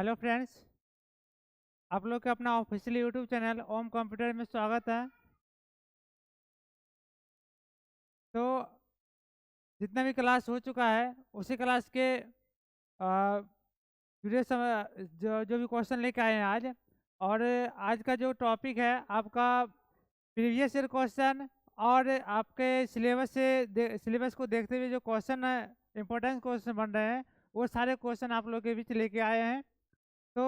Hello friends. आप लोग के अपना ऑफिशियल यूट्यूब चैनल ओम कंप्यूटर में स्वागत है। तो जितना भी क्लास हो चुका है उसी क्लास के वीडियो समय जो जो भी क्वेश्चन लेके आए हैं आज। और आज का जो टॉपिक है आपका प्रीवियस ईयर क्वेश्चन और आपके सिलेबस को देखते हुए जो क्वेश्चन इंपॉर्टेंट क्वेश्चन बन रहे हैं वो सारे क्वेश्चन आप लोग के बीच लेके आए हैं। तो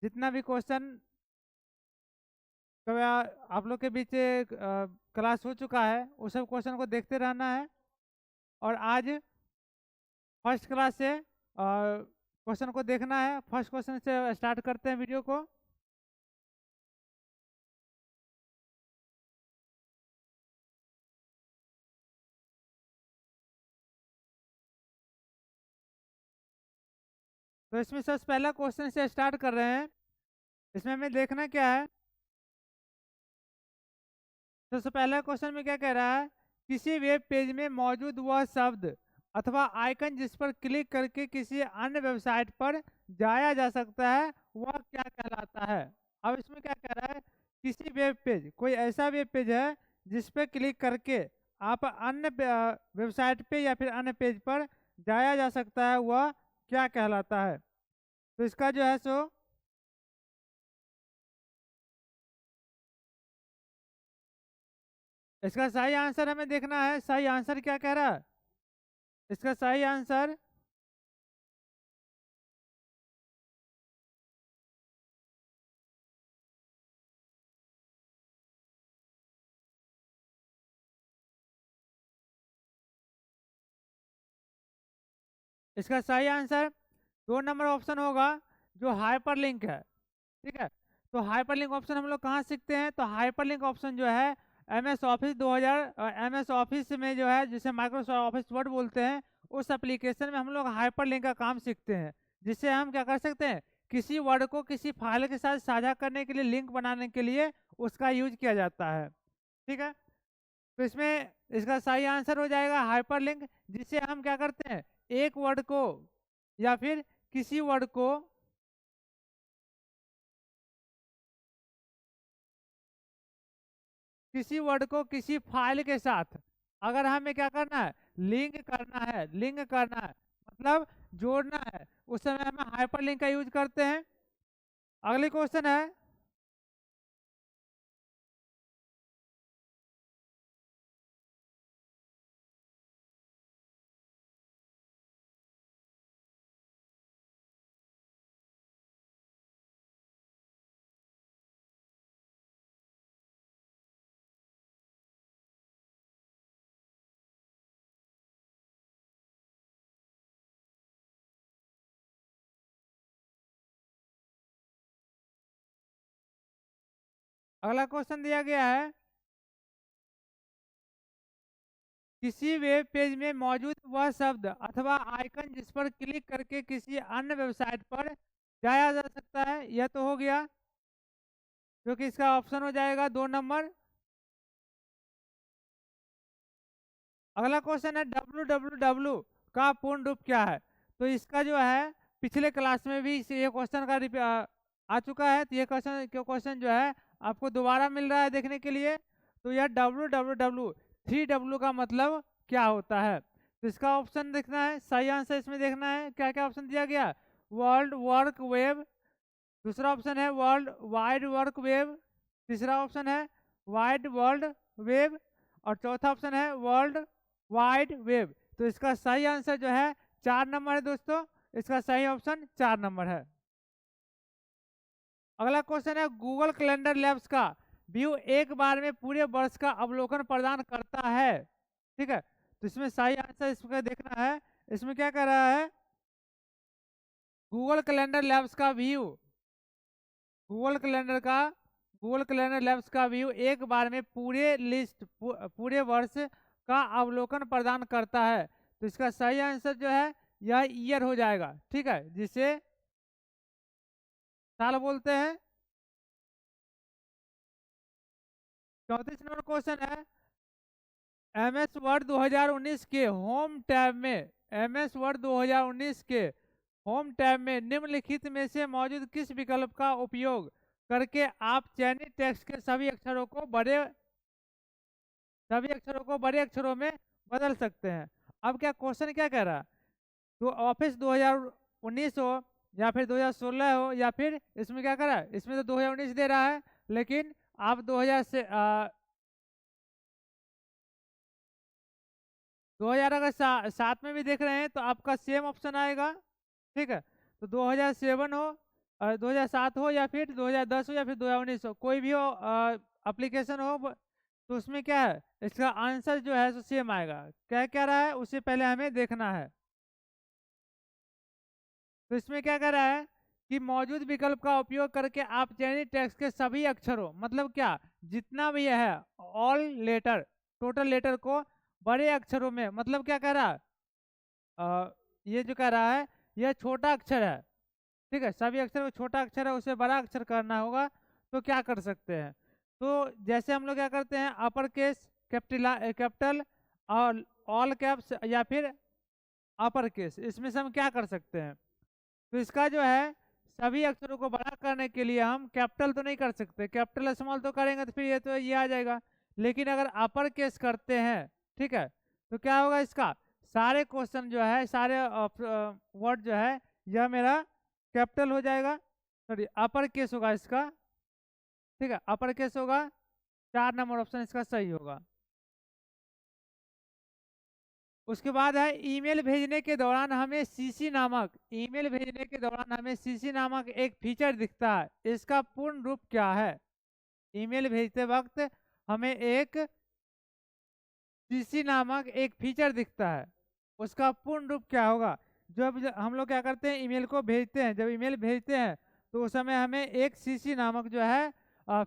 जितना भी क्वेश्चन कभी आप लोग के बीच क्लास हो चुका है उस सब क्वेश्चन को देखते रहना है। और आज फर्स्ट क्लास से क्वेश्चन को देखना है। फर्स्ट क्वेश्चन से स्टार्ट करते हैं वीडियो को। तो इसमें सबसे पहला क्वेश्चन से स्टार्ट कर रहे हैं। इसमें हमें देखना क्या है। सबसे पहला क्वेश्चन में क्या कह रहा है, किसी वेब पेज में मौजूद वह शब्द अथवा आइकन जिस पर क्लिक करके किसी अन्य वेबसाइट पर जाया जा सकता है वह क्या कहलाता है। अब इसमें क्या कह रहा है, किसी वेब पेज, कोई ऐसा वेब पेज है जिस पर क्लिक करके आप अन्य वेबसाइट पे या फिर अन्य पेज पर जाया जा सकता है वह क्या कहलाता है। तो इसका जो है सो इसका सही आंसर हमें देखना है। सही आंसर क्या कह रहा है, इसका सही आंसर इसका सही आंसर 2 नंबर ऑप्शन होगा, जो हाइपरलिंक है। ठीक है। तो हाइपरलिंक ऑप्शन हम लोग कहाँ सीखते हैं, तो हाइपरलिंक ऑप्शन जो है MS ऑफिस 2000 MS ऑफिस में जो है जिसे माइक्रोसॉफ्ट ऑफिस वर्ड बोलते हैं उस एप्लीकेशन में हम लोग हाइपरलिंक का काम सीखते हैं। जिससे हम क्या कर सकते हैं, किसी वर्ड को किसी फाइल के साथ साझा करने के लिए, लिंक बनाने के लिए उसका यूज किया जाता है। ठीक है। तो इसमें इसका सही आंसर हो जाएगा हाइपरलिंक, जिससे हम क्या करते हैं, एक वर्ड को या फिर किसी वर्ड को किसी फाइल के साथ अगर हमें क्या करना है, लिंक करना है मतलब जोड़ना है, उस समय हम हाइपरलिंक का यूज करते हैं। अगली क्वेश्चन है, अगला क्वेश्चन दिया गया है, किसी वेब पेज में मौजूद वह शब्द अथवा आइकन जिस पर क्लिक करके किसी अन्य वेबसाइट पर जाया जा सकता है। यह तो हो गया, जो कि इसका ऑप्शन हो जाएगा 2 नंबर। अगला क्वेश्चन है, www का पूर्ण रूप क्या है। तो इसका जो है पिछले क्लास में भी ये क्वेश्चन का आ चुका है। तो ये क्वेश्चन जो है आपको दोबारा मिल रहा है देखने के लिए। तो यह www 3W का मतलब क्या होता है। तो इसका ऑप्शन देखना है, सही आंसर इसमें देखना है क्या क्या ऑप्शन दिया गया। वर्ल्ड वर्क वेब, दूसरा ऑप्शन है वर्ल्ड वाइड वर्क वेब, तीसरा ऑप्शन है वाइड वर्ल्ड वेब, और चौथा ऑप्शन है वर्ल्ड वाइड वेब। तो इसका सही आंसर जो है 4 नंबर है दोस्तों। इसका सही ऑप्शन 4 नंबर है। अगला क्वेश्चन है, गूगल कैलेंडर लैब्स का व्यू एक बार में पूरे वर्ष का अवलोकन प्रदान करता है। ठीक है। तो इसमें सही आंसर इसमें देखना है। इसमें क्या कर रहा है, गूगल कैलेंडर लैब्स का व्यू, गूगल कैलेंडर का गूगल कैलेंडर लैब्स का व्यू एक बार में पूरे वर्ष का अवलोकन प्रदान करता है। तो इसका सही आंसर जो है यह ईयर हो जाएगा। ठीक है, जिसे साल बोलते हैं। 34 नंबर क्वेश्चन है, MS वर्ड 2019 के होम टैब में MS वर्ड 2019 के होम टैब में निम्नलिखित में से मौजूद किस विकल्प का उपयोग करके आप चयनित टेक्स्ट के सभी अक्षरों को बड़े अक्षरों में बदल सकते हैं। अब क्या क्वेश्चन क्या कह रहा है, तो ऑफिस 2019 हो या फिर 2016 हो, या फिर इसमें क्या कर रहा है, इसमें तो 2019 दे रहा है, लेकिन आप 2000 अगर साथ में भी देख रहे हैं तो आपका सेम ऑप्शन आएगा। ठीक है, तो 2007 हो, 2007 हो, या फिर 2010 हो, या फिर 2019 हो, कोई भी हो एप्लीकेशन हो, तो उसमें क्या है, इसका आंसर जो है सो सेम आएगा। क्या क्या रहा है उससे पहले हमें देखना है। तो इसमें क्या कर रहा है कि मौजूद विकल्प का उपयोग करके आप चयनित टेक्स्ट के सभी अक्षरों, मतलब क्या, जितना भी है ऑल लेटर, टोटल लेटर को बड़े अक्षरों में, मतलब क्या कह रहा है, ये जो कह रहा है यह छोटा अक्षर है। ठीक है, सभी अक्षर को छोटा अक्षर है उसे बड़ा अक्षर करना होगा, तो क्या कर सकते हैं, तो जैसे हम लोग क्या करते हैं, अपर केस, कैपिटल और ऑल कैप्स या फिर अपर केस, इसमें से हम क्या कर सकते हैं, तो इसका जो है सभी अक्षरों को बड़ा करने के लिए हम कैपिटल तो नहीं कर सकते, कैपिटल स्मॉल तो करेंगे तो फिर ये आ जाएगा, लेकिन अगर अपर केस करते हैं, ठीक है, तो क्या होगा, इसका सारे क्वेश्चन जो है, सारे वर्ड जो है, यह मेरा कैपिटल हो जाएगा, सॉरी अपर केस होगा इसका। ठीक है, अपर केस होगा, 4 नंबर ऑप्शन इसका सही होगा। उसके बाद है ईमेल भेजने के दौरान हमें सीसी नामक एक फीचर दिखता है, इसका पूर्ण रूप क्या है। ईमेल भेजते वक्त हमें एक सीसी नामक एक फीचर दिखता है, उसका पूर्ण रूप क्या होगा। जब हम लोग क्या करते हैं, ईमेल को भेजते हैं, जब ईमेल भेजते हैं तो उस समय हमें एक सीसी नामक जो है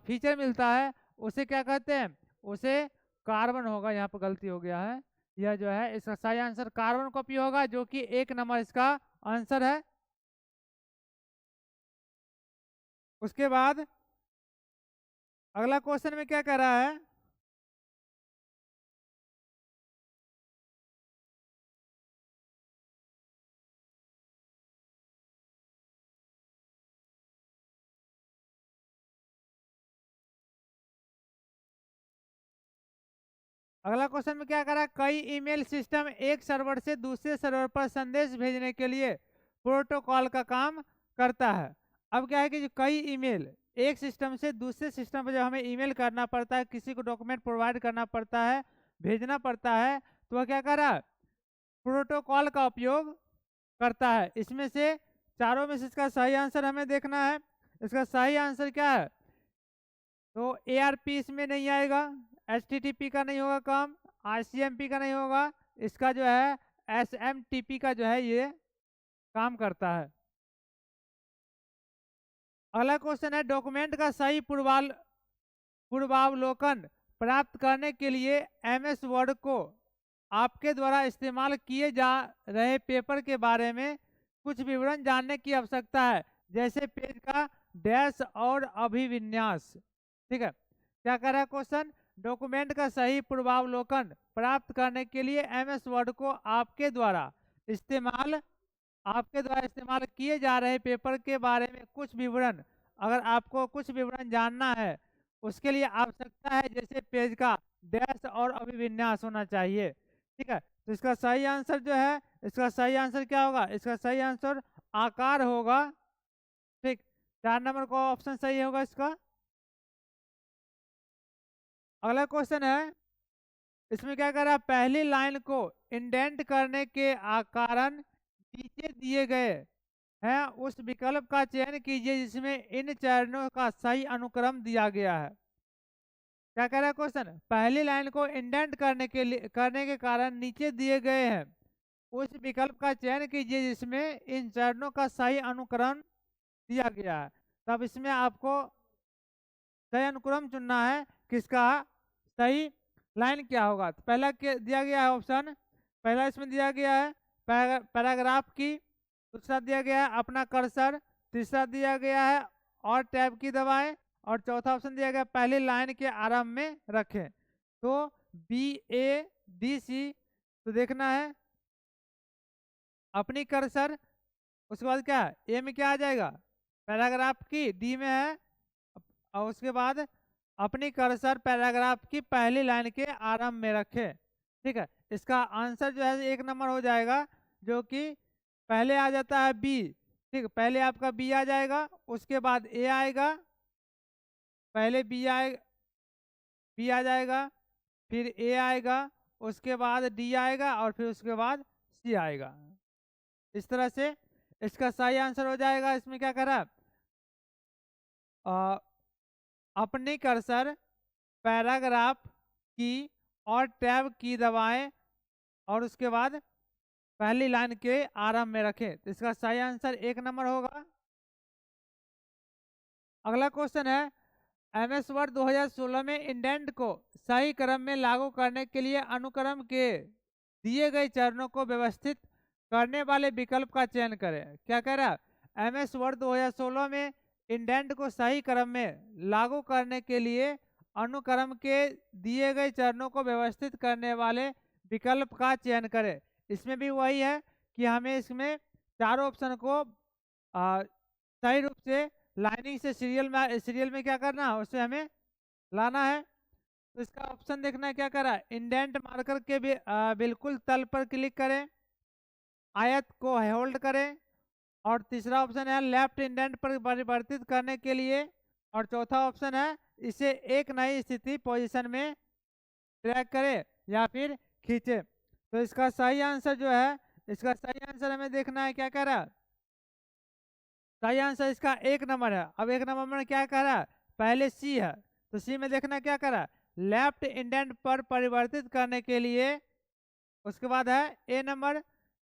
फीचर मिलता है, उसे क्या कहते हैं, उसे कार्बन होगा, यहाँ पर गलती हो गया है, यह जो है इसका सही आंसर कार्बन कॉपी होगा, जो कि 1 नंबर इसका आंसर है। उसके बाद अगला क्वेश्चन में क्या कह रहा है, अगला क्वेश्चन में क्या करा, कई ईमेल सिस्टम एक सर्वर से दूसरे सर्वर पर संदेश भेजने के लिए प्रोटोकॉल का काम करता है। अब क्या है कि जो कई ईमेल एक सिस्टम से दूसरे सिस्टम पर जब हमें ईमेल करना पड़ता है, किसी को डॉक्यूमेंट प्रोवाइड करना पड़ता है, भेजना पड़ता है, तो वह क्या करा, प्रोटोकॉल का उपयोग करता है। इसमें से चारों में से इसका सही आंसर हमें देखना है। इसका सही आंसर क्या है, तो ARP इसमें नहीं आएगा, HTTP का नहीं होगा काम, ICMP का नहीं होगा, इसका जो है SMTP का जो है ये काम करता है। अगला क्वेश्चन है, डॉक्यूमेंट का सही पूर्वावलोकन प्राप्त करने के लिए MS वर्ड को आपके द्वारा इस्तेमाल किए जा रहे पेपर के बारे में कुछ विवरण जानने की आवश्यकता है, जैसे पेज का डैश और अभिविन्यास। ठीक है, क्या कर रहा है क्वेश्चन, डॉक्यूमेंट का सही पूर्वावलोकन प्राप्त करने के लिए MS वर्ड को आपके द्वारा इस्तेमाल किए जा रहे पेपर के बारे में कुछ विवरण, अगर आपको कुछ विवरण जानना है उसके लिए आवश्यकता है, जैसे पेज का डैश और अभिविन्यास होना चाहिए। ठीक है, तो इसका सही आंसर जो है, इसका सही आंसर क्या होगा, इसका सही आंसर आकार होगा। ठीक, 4 नंबर का ऑप्शन सही होगा इसका। अगला क्वेश्चन है, इसमें क्या कर रहा है, पहली लाइन को इंडेंट करने के कारण नीचे दिए गए हैं उस विकल्प का चयन कीजिए जिसमें इन चरणों का सही अनुक्रम दिया गया है। क्या कह रहा है क्वेश्चन, पहली लाइन को इंडेंट करने के कारण नीचे दिए गए हैं उस विकल्प का चयन कीजिए जिसमें इन चरणों का सही अनुक्रम दिया गया है। तब इसमें आपको सही अनुक्रम चुनना है, किसका सही लाइन क्या होगा। तो पहला दिया गया है ऑप्शन, पहला इसमें दिया गया है पैराग्राफ की, दूसरा दिया गया है अपना कर्सर, तीसरा दिया गया है और टैब की दबाएं, और चौथा ऑप्शन दिया गया पहली लाइन के आरंभ में रखें। तो BADC, तो देखना है अपनी कर्सर उसके बाद क्या है, ए में क्या आ जाएगा, पैराग्राफ की, डी में है, और उसके बाद अपनी कर्सर पैराग्राफ की पहली लाइन के आरंभ में रखे। ठीक है, इसका आंसर जो है 1 नंबर हो जाएगा, जो कि पहले आ जाता है बी। ठीक है, पहले आपका बी आ जाएगा, उसके बाद ए आएगा, पहले बी आ जाएगा, फिर ए आएगा, उसके बाद डी आएगा, और फिर उसके बाद सी आएगा। इस तरह से इसका सही आंसर हो जाएगा। इसमें क्या करा, अपनी कर्सर पैराग्राफ की और टैब की दबाएं, और उसके बाद पहली लाइन के आरंभ में रखें। तो इसका सही आंसर 1 नंबर होगा। अगला क्वेश्चन है, एमएस वर्ड 2016 में इंडेंट को सही क्रम में लागू करने के लिए अनुक्रम के दिए गए चरणों को व्यवस्थित करने वाले विकल्प का चयन करें। क्या कह रहा है, एमएस वर्ड 2016 में इंडेंट को सही क्रम में लागू करने के लिए अनुक्रम के दिए गए चरणों को व्यवस्थित करने वाले विकल्प का चयन करें। इसमें भी वही है कि हमें इसमें चारों ऑप्शन को सही रूप से लाइनिंग से सीरियल में क्या करना है, उससे हमें लाना है। तो इसका ऑप्शन देखना है, क्या करा, इंडेंट मार्कर के बिल्कुल तल पर क्लिक करें, आयत को होल्ड करें, और तीसरा ऑप्शन है लेफ्ट इंडेंट पर परिवर्तित करने के लिए, और चौथा ऑप्शन है इसे एक नई स्थिति पोजीशन में ड्रैग करें या फिर खींचे। तो इसका सही आंसर जो है, इसका सही आंसर हमें देखना है, क्या कह रहा है, सही आंसर इसका 1 नंबर है। अब 1 नंबर में क्या कह रहा है, पहले सी है, तो सी में देखना क्या कह रहा है, लेफ्ट इंडेंट पर परिवर्तित करने के लिए। उसके बाद है ए नंबर,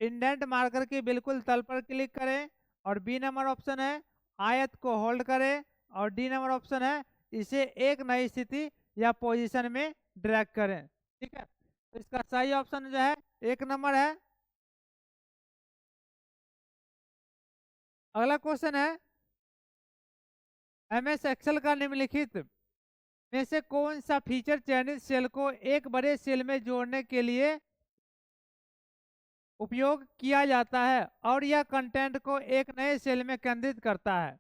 इंडेंट मार्कर की बिल्कुल तल पर क्लिक करें, और बी नंबर ऑप्शन है आयत को होल्ड करें, और डी नंबर ऑप्शन है इसे एक नई स्थिति या पोजीशन में ड्रैग करें। ठीक है, तो इसका सही ऑप्शन जो है 1 नंबर है। अगला क्वेश्चन है, एमएस एक्सेल का निम्नलिखित में से कौन सा फीचर चयनित सेल को एक बड़े सेल में जोड़ने के लिए उपयोग किया जाता है, और यह कंटेंट को एक नए सेल में केंद्रित करता है।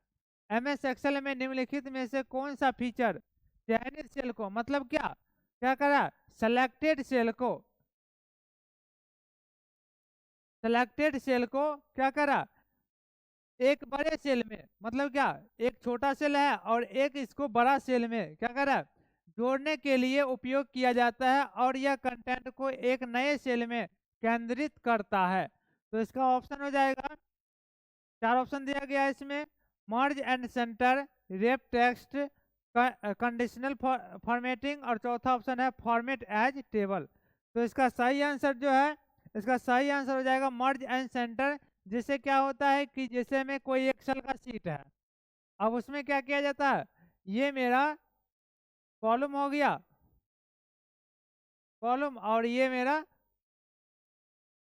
एमएस एक्सेल में निम्नलिखित में से कौन सा फीचर चयनित सेल को, मतलब क्या क्या करा, सेलेक्टेड सेल को क्या करा, एक बड़े सेल में, मतलब क्या, एक छोटा सेल है और एक इसको बड़ा सेल में क्या करा, जोड़ने के लिए उपयोग किया जाता है, और यह कंटेंट को एक नए सेल में केंद्रित करता है। तो इसका ऑप्शन हो जाएगा, 4 ऑप्शन दिया गया है इसमें, मर्ज and centre, rape text, conditional formatting, और चौथा ऑप्शन है फॉर्मेट एज टेबल। तो इसका सही आंसर जो है, इसका सही आंसर हो जाएगा मर्ज एंड सेंटर। जिससे क्या होता है कि जैसे में कोई एक्सेल का सीट है, अब उसमें क्या किया जाता है, ये मेरा कॉलम हो गया, कॉलम, और ये मेरा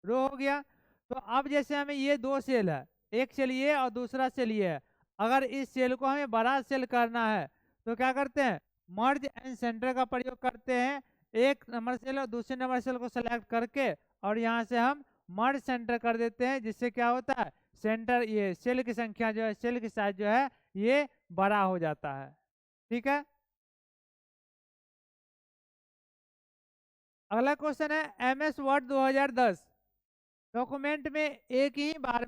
रो हो गया। तो अब जैसे हमें ये 2 सेल है, एक सेल ये और दूसरा सेल ये है, अगर इस सेल को हमें बड़ा सेल करना है तो क्या करते हैं, मर्ज एंड सेंटर का प्रयोग करते हैं। एक नंबर सेल और दूसरे नंबर सेल को सेलेक्ट करके, और यहाँ से हम मर्ज सेंटर कर देते हैं, जिससे क्या होता है, सेंटर, ये सेल की संख्या जो है, सेल की साइज जो है, ये बड़ा हो जाता है। ठीक है, अगला क्वेश्चन है, एमएस वर्ड 2010 डॉक्यूमेंट में एक ही बार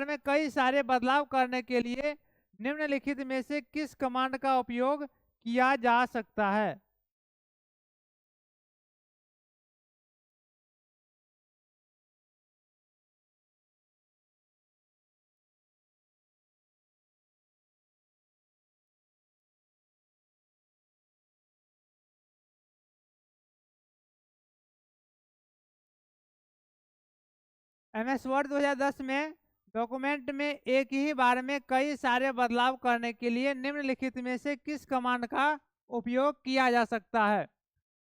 में कई सारे बदलाव करने के लिए निम्नलिखित में से किस कमांड का उपयोग किया जा सकता है। एमएस वर्ड 2010 में डॉक्यूमेंट में एक ही बार में कई सारे बदलाव करने के लिए निम्नलिखित में से किस कमांड का उपयोग किया जा सकता है।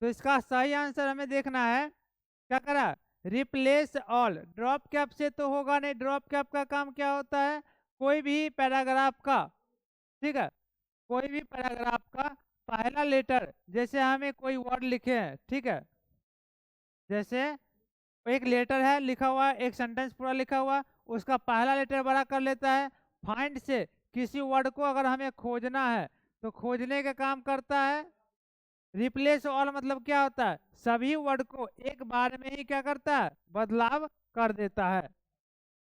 तो इसका सही आंसर हमें देखना है, क्या करा, रिप्लेस ऑल। ड्रॉप कैप से तो होगा नहीं, ड्रॉप कैप का काम क्या होता है, कोई भी पैराग्राफ का, ठीक है, कोई भी पैराग्राफ का पहला लेटर, जैसे हमें कोई वर्ड लिखे हैं, ठीक है, जैसे एक लेटर है लिखा हुआ, एक सेंटेंस पूरा लिखा हुआ, उसका पहला लेटर बड़ा कर लेता है। फाइंड से किसी वर्ड को अगर हमें खोजना है तो खोजने का काम करता है। रिप्लेस ऑल मतलब क्या होता है, सभी वर्ड को एक बार में ही क्या करता है, बदलाव कर देता है।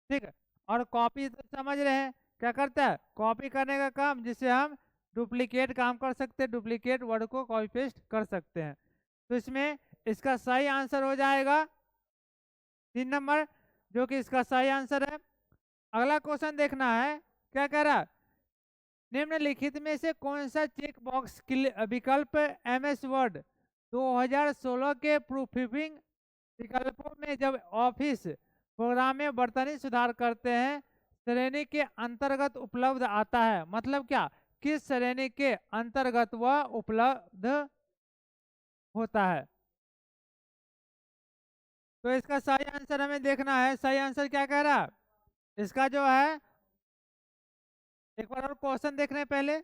ठीक है। और कॉपी तो समझ रहे हैं क्या करता है, कॉपी करने का काम, जिससे हम डुप्लीकेट काम कर सकते हैं, डुप्लीकेट वर्ड को कॉपी पेस्ट कर सकते हैं। तो इसमें इसका सही आंसर हो जाएगा 3 नंबर, जो कि इसका सही आंसर है। अगला क्वेश्चन देखना है, क्या कह रहा है, निम्नलिखित में से कौन सा चेक बॉक्स विकल्प एमएस वर्ड 2016 के प्रूफिंग विकल्पों में जब ऑफिस प्रोग्राम में वर्तनी सुधार करते हैं श्रेणी के अंतर्गत उपलब्ध आता है। मतलब क्या, किस श्रेणी के अंतर्गत वह उपलब्ध होता है। तो इसका सही आंसर हमें देखना है। सही आंसर क्या कह रहा है, इसका जो है, एक बार और क्वेश्चन देखने पहले,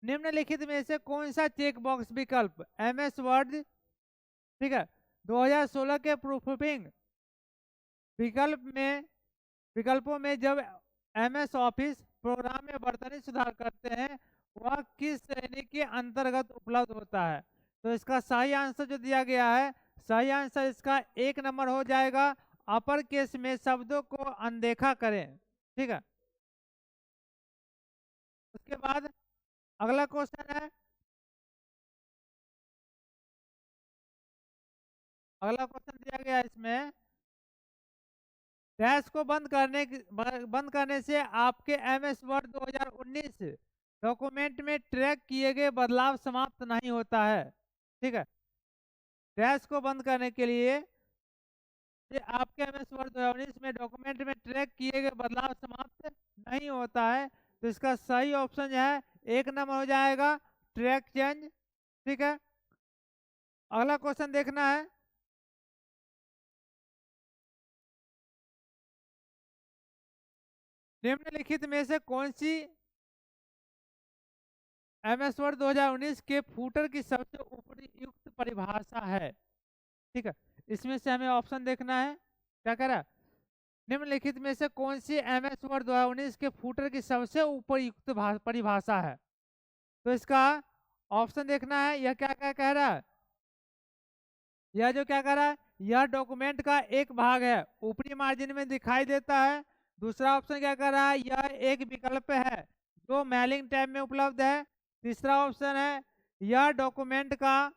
निम्नलिखित में से कौन सा चेक बॉक्स विकल्प एमएस वर्ड, ठीक है, 2016 के प्रूफिंग विकल्पों में जब एमएस ऑफिस प्रोग्राम में वर्तनी सुधार करते हैं वह किस श्रेणी के अंतर्गत उपलब्ध होता है। तो इसका सही आंसर जो दिया गया है, सही आंसर इसका 1 नंबर हो जाएगा, अपर केस में शब्दों को अनदेखा करें। ठीक है। उसके बाद अगला क्वेश्चन है, अगला क्वेश्चन दिया गया है इसमें, डैश को बंद करने से आपके एमएस वर्ड 2019 डॉक्यूमेंट में ट्रैक किए गए बदलाव समाप्त नहीं होता है। ठीक है। डैश को बंद करने के लिए ये आपके एमएस वर्ड 2019 में डॉक्यूमेंट में ट्रैक किए गए बदलाव समाप्त नहीं होता है। तो इसका सही ऑप्शन है 1 नंबर हो जाएगा, ट्रैक चेंज। ठीक है। अगला क्वेश्चन देखना है, निम्नलिखित में से कौन सी एमएस वर्ड 2019 के फूटर की सबसे उपयुक्त परिभाषा है। ठीक है। इसमें से हमें ऑप्शन देखना है, क्या कह रहा है, निम्नलिखित में से कौन सी एमएस वर्ड 2019 के फूटर की सबसे उपयुक्त परिभाषा है। तो इसका ऑप्शन देखना है, यह क्या क्या कह रहा है, यह जो क्या कह रहा है, यह डॉक्यूमेंट का एक भाग है, ऊपरी मार्जिन में दिखाई देता है। दूसरा ऑप्शन क्या कह रहा है, यह एक विकल्प है जो मेलिंग टैब में उपलब्ध है। तीसरा ऑप्शन है, यह डॉक्यूमेंट का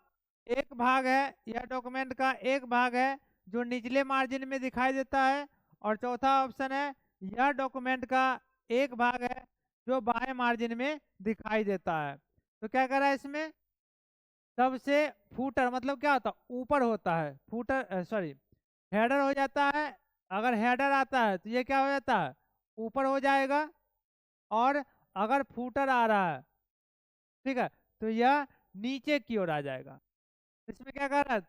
एक भाग है, यह डॉक्यूमेंट का एक भाग है जो निचले मार्जिन में दिखाई देता है। और चौथा ऑप्शन है, यह डॉक्यूमेंट का एक भाग है जो बाएं मार्जिन में दिखाई देता है। तो क्या कह रहा है इसमें, सबसे फूटर मतलब क्या होता है, ऊपर होता है, फूटर सॉरी हेडर हो जाता है। अगर हेडर आता है तो ये क्या हो जाता है, ऊपर हो जाएगा। और अगर फूटर आ रहा है, ठीक है, तो यह नीचे की ओर आ जाएगा। इसमें क्या कर रहा है,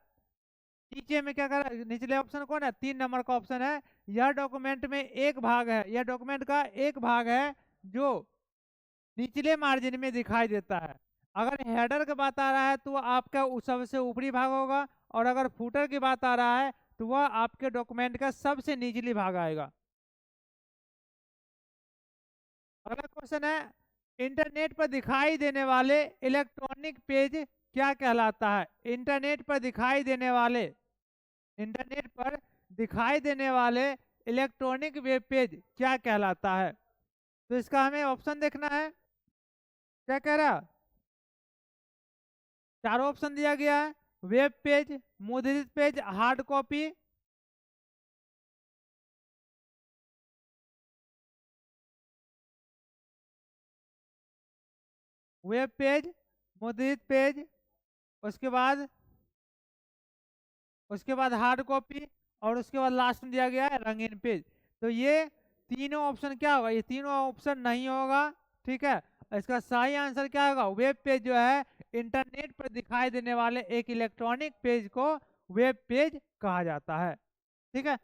नीचे में क्या कर रहा है, निचले ऑप्शन कौन है, 3 नंबर का ऑप्शन है, यह डॉक्यूमेंट में एक भाग है, यह डॉक्यूमेंट का एक भाग है जो निचले मार्जिन में दिखाई देता है। अगर हेडर की बात आ रहा है तो वह आपका सबसे ऊपरी भाग होगा, और अगर फुटर की बात आ रहा है तो वह आपके डॉक्यूमेंट का सबसे निचली भाग आएगा। अगला क्वेश्चन है, इंटरनेट पर दिखाई देने वाले इलेक्ट्रॉनिक पेज क्या कहलाता है। इंटरनेट पर दिखाई देने वाले इलेक्ट्रॉनिक वेब पेज क्या कहलाता है। तो इसका हमें ऑप्शन देखना है, क्या कह रहा, चारों ऑप्शन दिया गया है, वेब पेज, मुद्रित page, hard copy. Web page, मुद्रित पेज, उसके बाद हार्ड कॉपी, और उसके बाद लास्ट में दिया गया है रंगीन पेज। तो ये तीनों ऑप्शन क्या होगा, ये तीनों ऑप्शन नहीं होगा। ठीक है। इसका सही आंसर क्या होगा, वेब पेज जो है इंटरनेट पर दिखाई देने वाले एक इलेक्ट्रॉनिक पेज को वेब पेज कहा जाता है। ठीक है।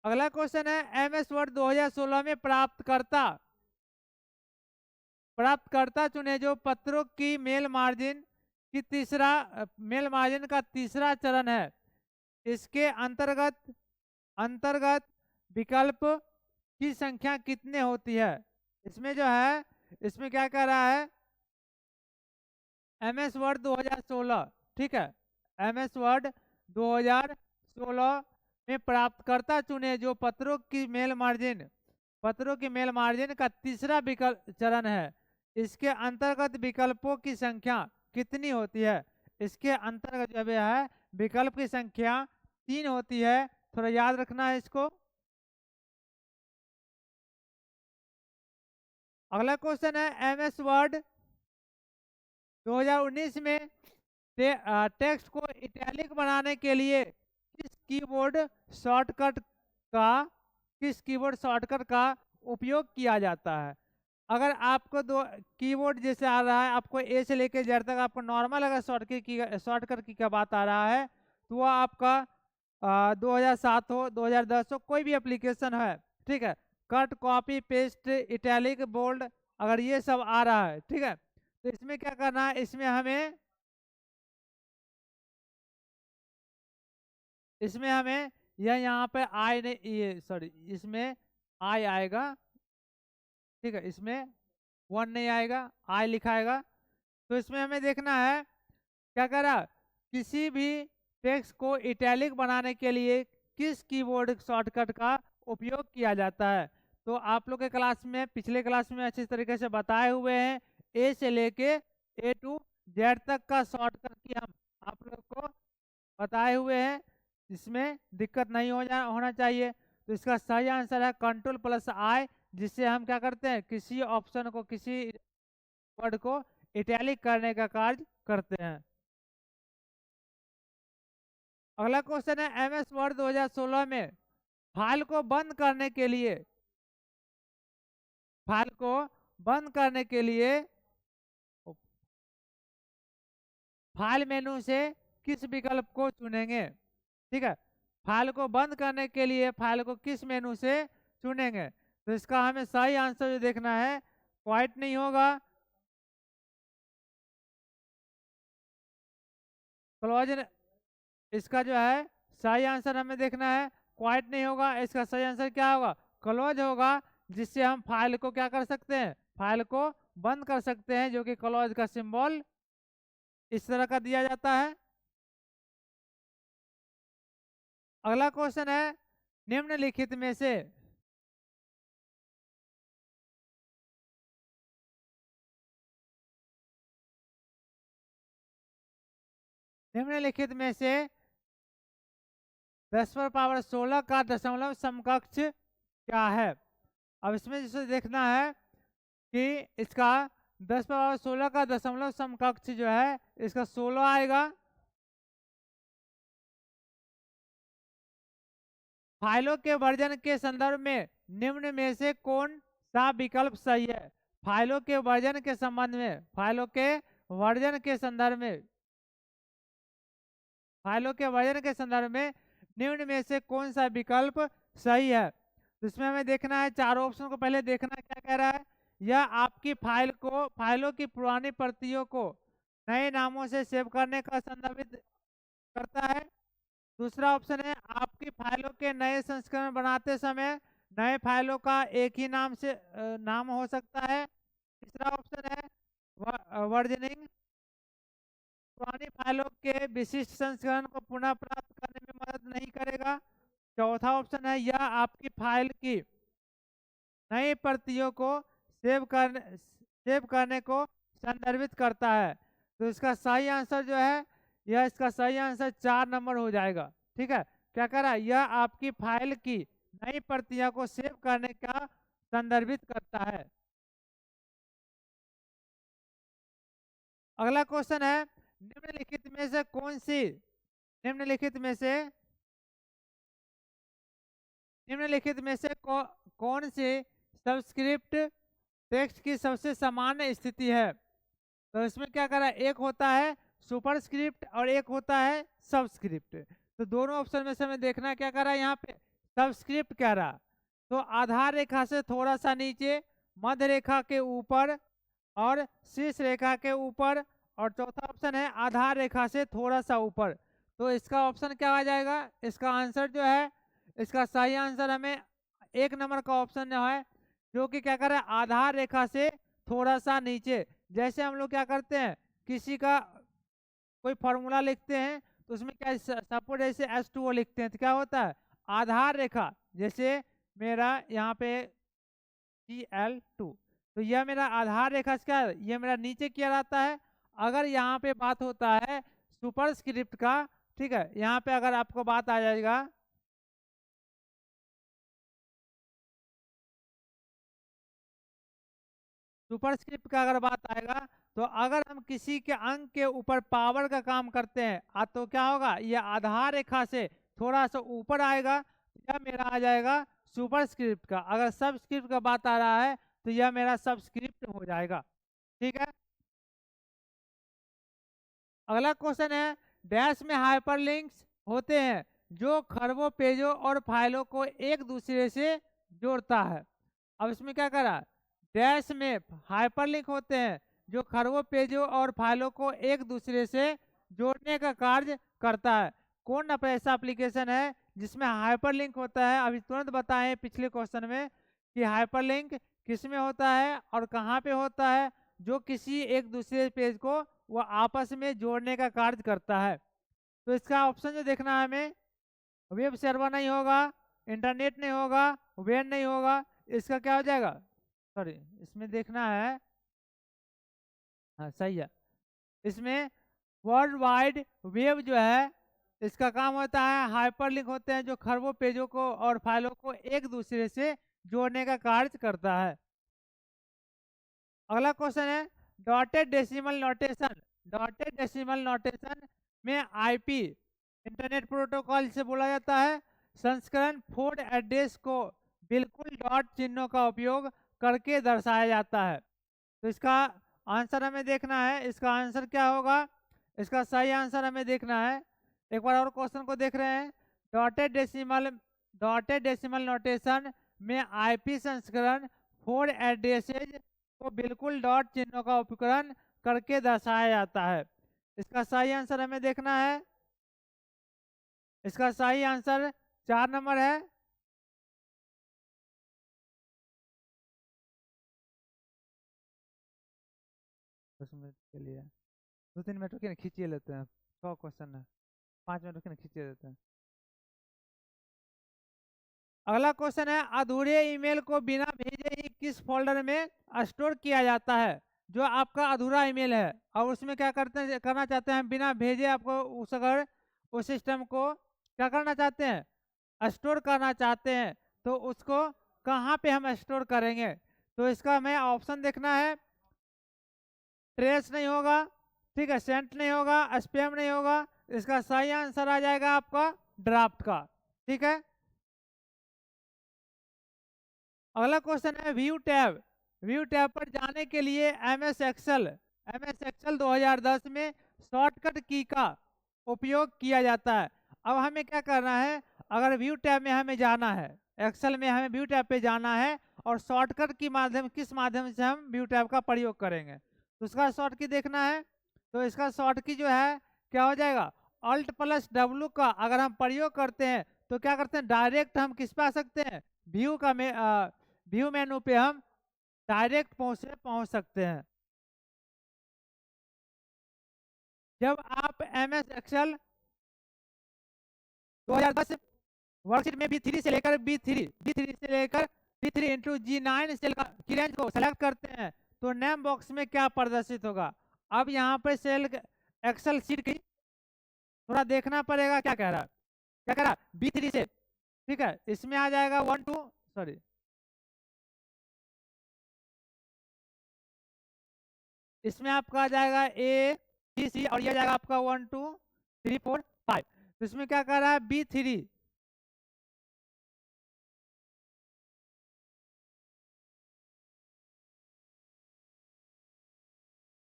अगला क्वेश्चन है, एमएस वर्ड 2016 में प्राप्तकर्ता चुने जो पत्रों की मेल मार्जिन कि तीसरा मेल मार्जिन का तीसरा चरण है, इसके अंतर्गत अंतर्गत विकल्प की संख्या कितनी होती है। इसमें जो है, इसमें क्या कह रहा है, MS वर्ड 2016, ठीक है, MS वर्ड 2016 में प्राप्तकर्ता चुने जो पत्रों की मेल मार्जिन का तीसरा विकल्प चरण है, इसके अंतर्गत विकल्पों की संख्या कितनी होती है। इसके अंतर्गत जब है विकल्प की संख्या 3 होती है, थोड़ा याद रखना है इसको। अगला क्वेश्चन है MS वर्ड 2019 में टेक्स्ट को इटैलिक बनाने के लिए किस कीबोर्ड शॉर्टकट का उपयोग किया जाता है। अगर आपको दो कीबोर्ड जैसे आ रहा है, आपको ए से लेकर जेड तक आपको नॉर्मल अगर शॉर्टकट की क्या बात आ रहा है, तो वह आपका 2007 हो, 2010 हो, कोई भी एप्लीकेशन है, ठीक है, cut copy paste italic bold, अगर ये सब आ रहा है, ठीक है, तो इसमें क्या करना है, इसमें हमें यह यहाँ पे आई नहीं, ये सॉरी, इसमें आई आएगा, ठीक है, इसमें 1 नहीं आएगा, आई लिखाएगा। तो इसमें हमें देखना है क्या करा, किसी भी टेक्स्ट को इटैलिक बनाने के लिए किस कीबोर्ड शॉर्टकट का उपयोग किया जाता है। तो आप लोग के क्लास में, पिछले क्लास में अच्छी तरीके से बताए हुए हैं, ए से लेके A to Z तक का शॉर्टकट की हम आप लोग को बताए हुए हैं, इसमें दिक्कत नहीं होना चाहिए। तो इसका सही आंसर है Ctrl+I, जिससे हम क्या करते हैं, किसी ऑप्शन को, किसी वर्ड को इटैलिक करने का कार्य करते हैं। अगला क्वेश्चन है MS वर्ड 2016 में फाइल को बंद करने के लिए फाइल मेनू से किस विकल्प को चुनेंगे। ठीक है, फाइल को बंद करने के लिए फाइल को किस मेनू से चुनेंगे। तो इसका हमें सही आंसर जो देखना है, क्वाइट नहीं होगा, क्लोज, इसका जो है सही आंसर हमें देखना है, क्वाइट नहीं होगा, इसका सही आंसर क्या होगा, क्लोज होगा, जिससे हम फाइल को क्या कर सकते हैं, फाइल को बंद कर सकते हैं, जो कि क्लोज का सिंबल इस तरह का दिया जाता है। अगला क्वेश्चन है, निम्नलिखित में से से 10⁻16 का दशमलव समकक्ष क्या है। अब इसमें जिसे देखना है कि इसका 10⁻16 का दशमलव समकक्ष जो है, इसका 16 आएगा। फाइलों के वर्जन के संदर्भ में निम्न में से कौन सा विकल्प सही है। फाइलों के वर्जन के संबंध में, फाइलों के वर्जन के संदर्भ में निम्न में से कौन सा विकल्प सही है। तो इसमें हमें देखना है, चारों ऑप्शन को पहले देखना है, क्या कह रहा है, यह आपकी फाइलों की पुरानी प्रतियों को नए नामों से सेव करने का संदर्भित करता है। दूसरा ऑप्शन है, आपकी फाइलों के नए संस्करण बनाते समय नए फाइलों का एक ही नाम हो सकता है। तीसरा ऑप्शन है वर्जनिंग, पुरानी फाइलों के विशिष्ट संस्करण को पुनः प्राप्त करने में मदद नहीं करेगा। चौथा ऑप्शन है, यह आपकी फाइल की नई प्रतियों को सेव करने को संदर्भित करता है। तो इसका सही आंसर जो है, इसका सही आंसर 4 नंबर हो जाएगा। ठीक है, क्या कह रहा है, यह आपकी फाइल की नई प्रतियों को सेव करने का संदर्भित करता है। अगला क्वेश्चन है, निम्नलिखित में से कौन सी सबस्क्रिप्ट टेक्स्ट की सबसे सामान्य स्थिति है। तो इसमें क्या कर रहा है, एक होता है सुपरस्क्रिप्ट और एक होता है सबस्क्रिप्ट। तो दोनों ऑप्शन में से हमें देखना है, क्या कर रहा है, यहाँ पे सबस्क्रिप्ट कह रहा। तो आधार रेखा से थोड़ा सा नीचे, मध्य रेखा के ऊपर और शीर्ष रेखा के ऊपर और चौथा ऑप्शन है आधार रेखा से थोड़ा सा ऊपर। तो इसका ऑप्शन क्या आ जाएगा? इसका आंसर जो है, इसका सही आंसर हमें 1 नंबर का ऑप्शन जो है, जो कि क्या कर रहा है, आधार रेखा से थोड़ा सा नीचे। जैसे हम लोग क्या करते हैं, किसी का कोई फॉर्मूला लिखते हैं तो उसमें क्या, सपोज जैसे H2O लिखते हैं तो क्या होता है, आधार रेखा, जैसे मेरा यहाँ पे Cl2, तो यह मेरा आधार रेखा से क्या है, ये मेरा नीचे किया रहता है। अगर यहाँ पे बात होता है सुपरस्क्रिप्ट का, ठीक है, यहाँ पे अगर आपको बात आ जाएगा, सुपरस्क्रिप्ट का अगर बात आएगा, तो अगर हम किसी के अंक के ऊपर पावर का काम करते हैं तो क्या होगा, यह आधार रेखा से थोड़ा सा ऊपर आएगा, यह मेरा आ जाएगा सुपरस्क्रिप्ट का। अगर सबस्क्रिप्ट का बात आ रहा है तो यह मेरा सबस्क्रिप्ट हो जाएगा। ठीक है, अगला क्वेश्चन है, डैश में हाइपरलिंक्स होते हैं जो खरबों पेजों और फाइलों को एक दूसरे से जोड़ता है। अब इसमें क्या करा, डैश में हाइपरलिंक होते हैं जो खरबों पेजों और फाइलों को एक दूसरे से जोड़ने का कार्य करता है। कौन ऐसा एप्लीकेशन है जिसमें हाइपरलिंक होता है? अभी तुरंत बताएं पिछले क्वेश्चन में कि हाइपरलिंक किस में होता है और कहाँ पे होता है, जो किसी एक दूसरे पेज को वो आपस में जोड़ने का कार्य करता है। तो इसका ऑप्शन जो देखना है हमें, वेब सर्वर नहीं होगा, इंटरनेट नहीं होगा, वेब नहीं होगा, इसका क्या हो जाएगा, सॉरी इसमें देखना है, हाँ सही है, इसमें वर्ल्ड वाइड वेब जो है, इसका काम होता है, हाइपरलिंक होते हैं जो खरबों पेजों को और फाइलों को एक दूसरे से जोड़ने का कार्य करता है। अगला क्वेश्चन है, dotted decimal notation, dotted decimal notation में आईपी इंटरनेट प्रोटोकॉल से बोला जाता है। संस्करण 4 एड्रेस को बिल्कुल डॉट चिन्हों का उपयोग करके दर्शाया जाता है। तो इसका आंसर हमें देखना है, इसका आंसर क्या होगा, इसका सही आंसर हमें देखना है। एक बार और क्वेश्चन को देख रहे हैं, dotted decimal, dotted decimal notation में आईपी संस्करण 4 एड्रेसेज को बिल्कुल डॉट चिन्हों का उपकरण करके दर्शाया जाता है। इसका सही आंसर हमें देखना है, इसका सही आंसर 4 नंबर है। दस मिनट के लिए 2-3 मिनट रुकिए ना, खींचिए लेते हैं, 100 क्वेश्चन है, 5 मिनट रुकिए ना, खींचिए लेते हैं। अगला क्वेश्चन है, अधूरे ईमेल को बिना भेजे ही किस फोल्डर में स्टोर किया जाता है? जो आपका अधूरा ईमेल है और उसमें क्या करते हैं, करना चाहते हैं बिना भेजे, आपको उस अगर उस सिस्टम को क्या करना चाहते हैं, स्टोर करना चाहते हैं, तो उसको कहाँ पे हम स्टोर करेंगे? तो इसका हमें ऑप्शन देखना है, ट्रेस नहीं होगा, ठीक है, सेंट नहीं होगा, स्पैम नहीं होगा, इसका सही आंसर आ जाएगा आपका ड्राफ्ट का। ठीक है, अगला क्वेश्चन है, व्यू टैब, व्यू टैब पर जाने के लिए एमएस एक्सेल 2010 में शॉर्टकट की का उपयोग किया जाता है। अब हमें क्या करना है, अगर व्यू टैब में हमें जाना है, एक्सेल में हमें व्यू टैब पे जाना है, और शॉर्टकट की माध्यम, किस माध्यम से हम व्यू टैब का प्रयोग करेंगे, तो उसका शॉर्ट की देखना है। तो इसका शॉर्ट की जो है क्या हो जाएगा, Alt+W का अगर हम प्रयोग करते हैं तो क्या करते हैं, डायरेक्ट हम किस पे आ सकते हैं, व्यू का में व्यू मेनू पे हम डायरेक्ट पहुंच सकते हैं। जब आप MS एक्सेल 2010 वर्कशीट में B3 से लेकर B3 से लेकर B3 × G9 सेल का की रेंज को सेलेक्ट करते हैं तो नेम बॉक्स में क्या प्रदर्शित होगा? अब यहाँ पे सेल एक्सेल सीट की थोड़ा देखना पड़ेगा, क्या कह रहा है, क्या कह रहा है, B3 से, ठीक है, इसमें आ जाएगा 1 2, सॉरी, इसमें आपका आ जाएगा A B C और ये आ जाएगा आपका 1 2 3 4 5। तो इसमें क्या कर रहा है, B3,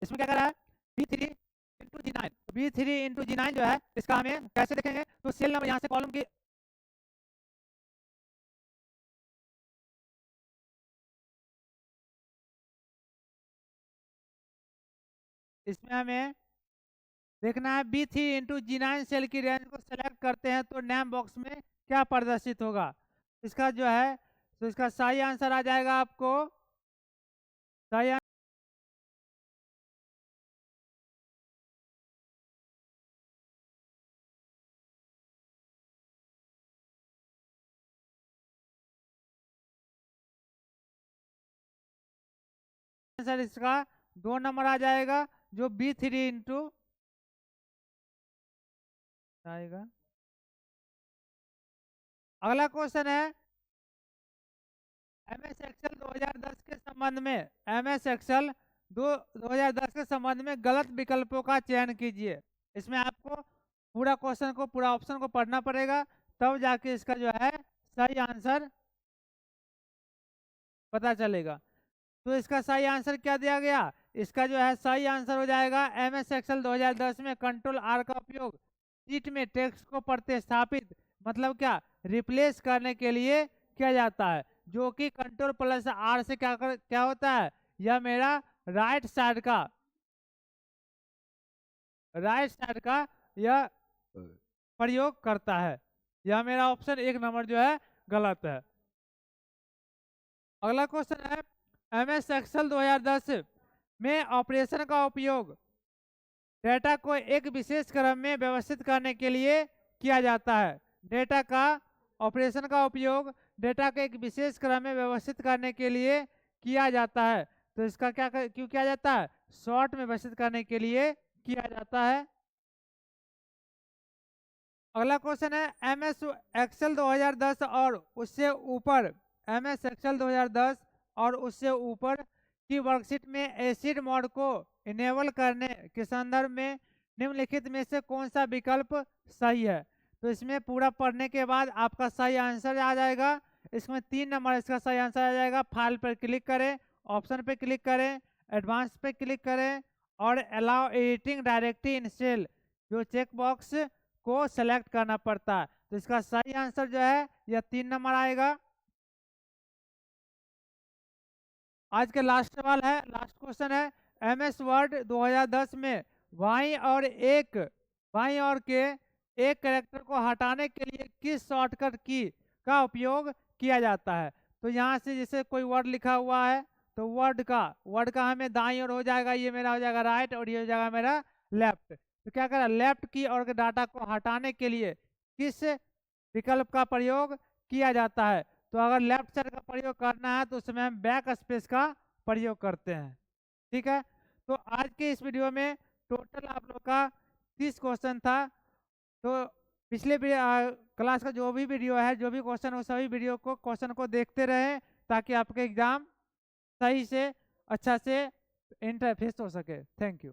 इसमें क्या कर रहा है, B3 × G9, B3 × G9 जो है इसका हमें कैसे देखेंगे, तो सेल नंबर यहाँ से कॉलम की, इसमें हमें देखना है B3 × G9 सेल की रेंज को सेलेक्ट करते हैं तो नेम बॉक्स में क्या प्रदर्शित होगा। इसका जो है तो इसका सही आंसर आ जाएगा आपको सही आंसर इसका 2 नंबर आ जाएगा जो B3 इंटू आएगा। अगला क्वेश्चन है MS एक्सेल 2010 के संबंध में MS एक्सेल 2010 के संबंध में गलत विकल्पों का चयन कीजिए। इसमें आपको पूरा क्वेश्चन को पूरा ऑप्शन को पढ़ना पड़ेगा तब जाके इसका जो है सही आंसर पता चलेगा। तो इसका सही आंसर क्या दिया गया, इसका जो है सही आंसर हो जाएगा MS एक्सेल 2010 में Ctrl+R का उपयोग शीट में टेक्स्ट को प्रतिस्थापित मतलब क्या रिप्लेस करने के लिए किया जाता है, जो कि Ctrl+R से क्या होता है, यह मेरा राइट साइड का यह प्रयोग करता है। यह मेरा ऑप्शन 1 नंबर जो है गलत है। अगला क्वेश्चन है MS एक्सेल 2010 में ऑपरेशन का उपयोग डेटा को एक विशेष क्रम में व्यवस्थित करने के लिए किया जाता है। डेटा का ऑपरेशन का उपयोग डेटा को एक विशेष क्रम में व्यवस्थित करने के लिए किया जाता है। तो इसका क्यों किया जाता है, शॉर्ट में व्यवस्थित करने के लिए किया जाता है। अगला क्वेश्चन है MS एक्सेल 2010 और उससे ऊपर MS एक्सेल 2010 और उससे ऊपर की वर्कशीट में एसिड मोड को इनेबल करने के संदर्भ में निम्नलिखित में से कौन सा विकल्प सही है। तो इसमें पूरा पढ़ने के बाद आपका सही आंसर आ जाएगा। इसमें 3 नंबर इसका सही आंसर आ जाएगा। फाइल पर क्लिक करें, ऑप्शन पे क्लिक करें, एडवांस पे क्लिक करें और allow editing directly in cell जो चेक बॉक्स को सेलेक्ट करना पड़ता है। तो इसका सही आंसर जो है यह 3 नंबर आएगा। आज का लास्ट सवाल है, लास्ट क्वेश्चन है MS वर्ड 2010 में बाईं ओर के एक कैरेक्टर को हटाने के लिए किस शॉर्टकट की का उपयोग किया जाता है। तो यहाँ से जैसे कोई वर्ड लिखा हुआ है तो वर्ड का हमें दाईं ओर हो जाएगा, ये मेरा हो जाएगा राइट और ये हो जाएगा मेरा लेफ्ट। तो क्या करें, लेफ्ट की और डाटा को हटाने के लिए किस विकल्प का प्रयोग किया जाता है। तो अगर लेफ्ट साइड का प्रयोग करना है तो उसमें हम बैक स्पेस का प्रयोग करते हैं। ठीक है, तो आज के इस वीडियो में टोटल आप लोग का 30 क्वेश्चन था। तो पिछले क्लास का जो भी वीडियो है, जो भी क्वेश्चन हो, सभी वीडियो को क्वेश्चन को देखते रहें ताकि आपके एग्जाम सही से अच्छा से इंटरफेस हो सके। Thank you.